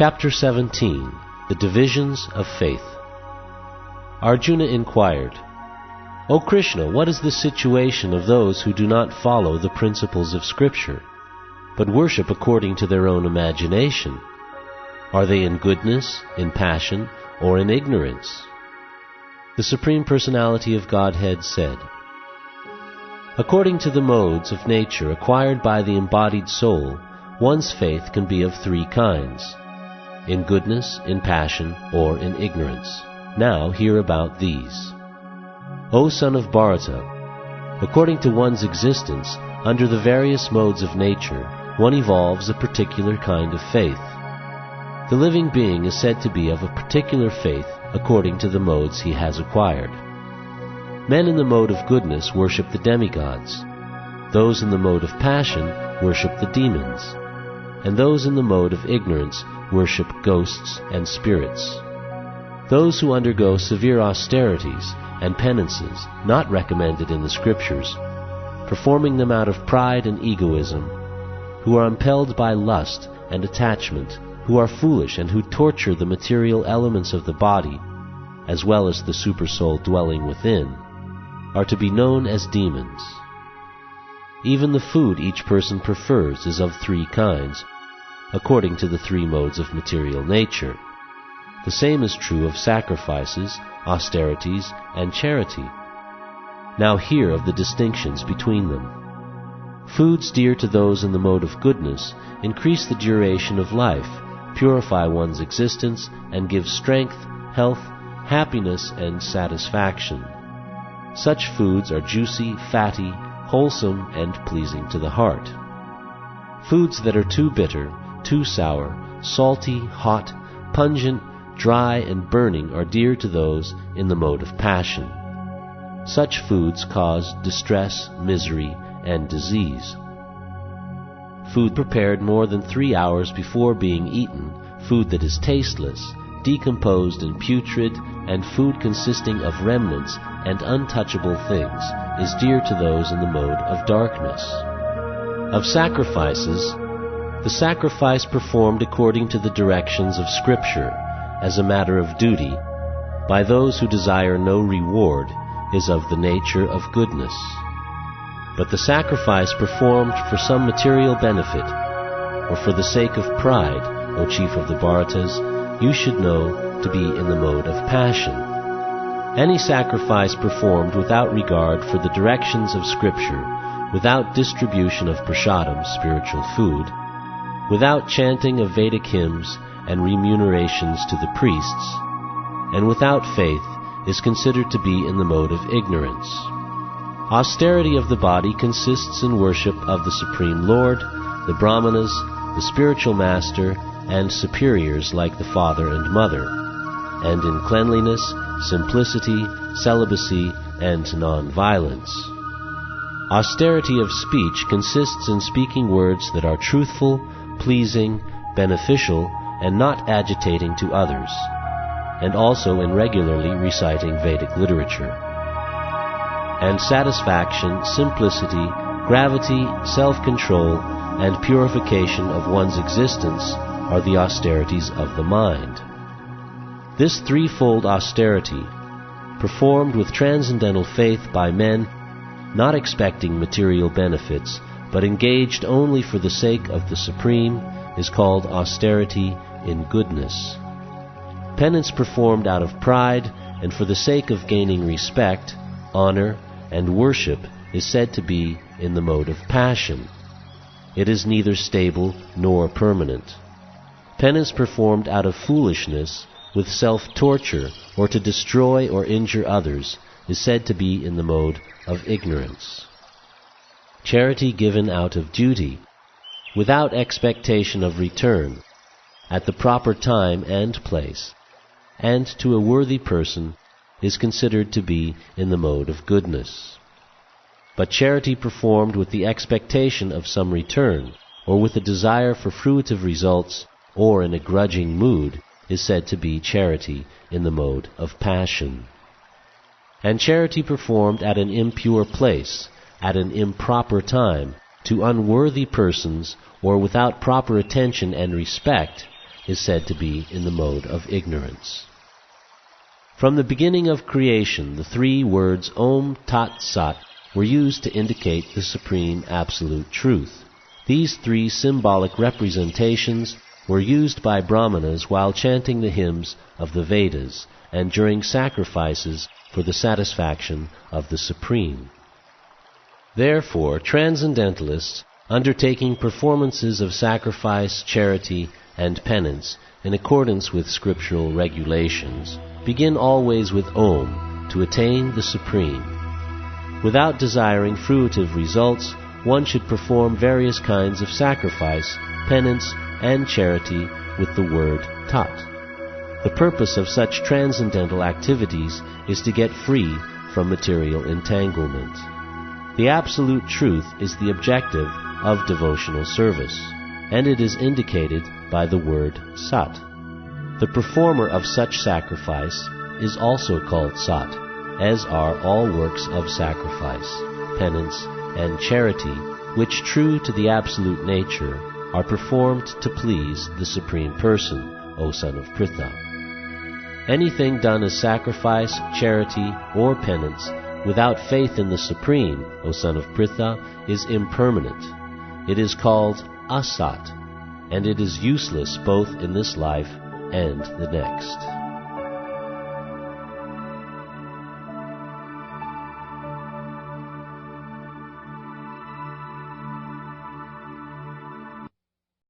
Chapter 17. The Divisions of Faith. Arjuna inquired, O Krishna, what is the situation of those who do not follow the principles of Scripture, but worship according to their own imagination? Are they in goodness, in passion, or in ignorance? The Supreme Personality of Godhead said, According to the modes of nature acquired by the embodied soul, one's faith can be of three kinds: in goodness, in passion, or in ignorance. Now hear about these. O son of Bharata, according to one's existence, under the various modes of nature, one evolves a particular kind of faith. The living being is said to be of a particular faith according to the modes he has acquired. Men in the mode of goodness worship the demigods. Those in the mode of passion worship the demons. And those in the mode of ignorance worship ghosts and spirits. Those who undergo severe austerities and penances not recommended in the Scriptures, performing them out of pride and egoism, who are impelled by lust and attachment, who are foolish and who torture the material elements of the body, as well as the supersoul dwelling within, are to be known as demons. Even the food each person prefers is of three kinds, according to the three modes of material nature. The same is true of sacrifices, austerities, and charity. Now hear of the distinctions between them. Foods dear to those in the mode of goodness increase the duration of life, purify one's existence, and give strength, health, happiness, and satisfaction. Such foods are juicy, fatty, wholesome, and pleasing to the heart. Foods that are too bitter, too sour, salty, hot, pungent, dry, and burning are dear to those in the mode of passion. Such foods cause distress, misery, and disease. Food prepared more than 3 hours before being eaten, food that is tasteless, decomposed and putrid, and food consisting of remnants and untouchable things is dear to those in the mode of darkness. Of sacrifices, the sacrifice performed according to the directions of Scripture, as a matter of duty, by those who desire no reward, is of the nature of goodness. But the sacrifice performed for some material benefit, or for the sake of pride, O chief of the Bharatas, you should know to be in the mode of passion. Any sacrifice performed without regard for the directions of Scripture, without distribution of prasadam, spiritual food, without chanting of Vedic hymns and remunerations to the priests, and without faith, is considered to be in the mode of ignorance. Austerity of the body consists in worship of the Supreme Lord, the Brahmanas, the spiritual master, and superiors like the father and mother, and in cleanliness, simplicity, celibacy, and non-violence. Austerity of speech consists in speaking words that are truthful, pleasing, beneficial, and not agitating to others, and also in regularly reciting Vedic literature. And satisfaction, simplicity, gravity, self-control, and purification of one's existence are the austerities of the mind. This threefold austerity, performed with transcendental faith by men not expecting material benefits, but engaged only for the sake of the Supreme, is called austerity in goodness. Penance performed out of pride and for the sake of gaining respect, honor, and worship is said to be in the mode of passion. It is neither stable nor permanent. Penance performed out of foolishness, with self-torture, or to destroy or injure others, is said to be in the mode of ignorance. Charity given out of duty, without expectation of return, at the proper time and place, and to a worthy person, is considered to be in the mode of goodness. But charity performed with the expectation of some return, or with a desire for fruitive results, or in a grudging mood, is said to be charity in the mode of passion. And charity performed at an impure place, at an improper time, to unworthy persons, or without proper attention and respect, is said to be in the mode of ignorance. From the beginning of creation, the three words Om Tat Sat were used to indicate the supreme absolute truth. These three symbolic representations were used by Brahmanas while chanting the hymns of the Vedas and during sacrifices for the satisfaction of the Supreme. Therefore, transcendentalists undertaking performances of sacrifice, charity, and penance in accordance with scriptural regulations begin always with Om to attain the Supreme. Without desiring fruitive results, one should perform various kinds of sacrifice, penance, and charity with the word Tat. The purpose of such transcendental activities is to get free from material entanglement. The absolute truth is the objective of devotional service, and it is indicated by the word Sat. The performer of such sacrifice is also called Sat, as are all works of sacrifice, penance, and charity, which, true to the absolute nature, are performed to please the Supreme Person, O son of Pritha. Anything done as sacrifice, charity, or penance without faith in the Supreme, O son of Pritha, is impermanent. It is called asat, and it is useless both in this life and the next.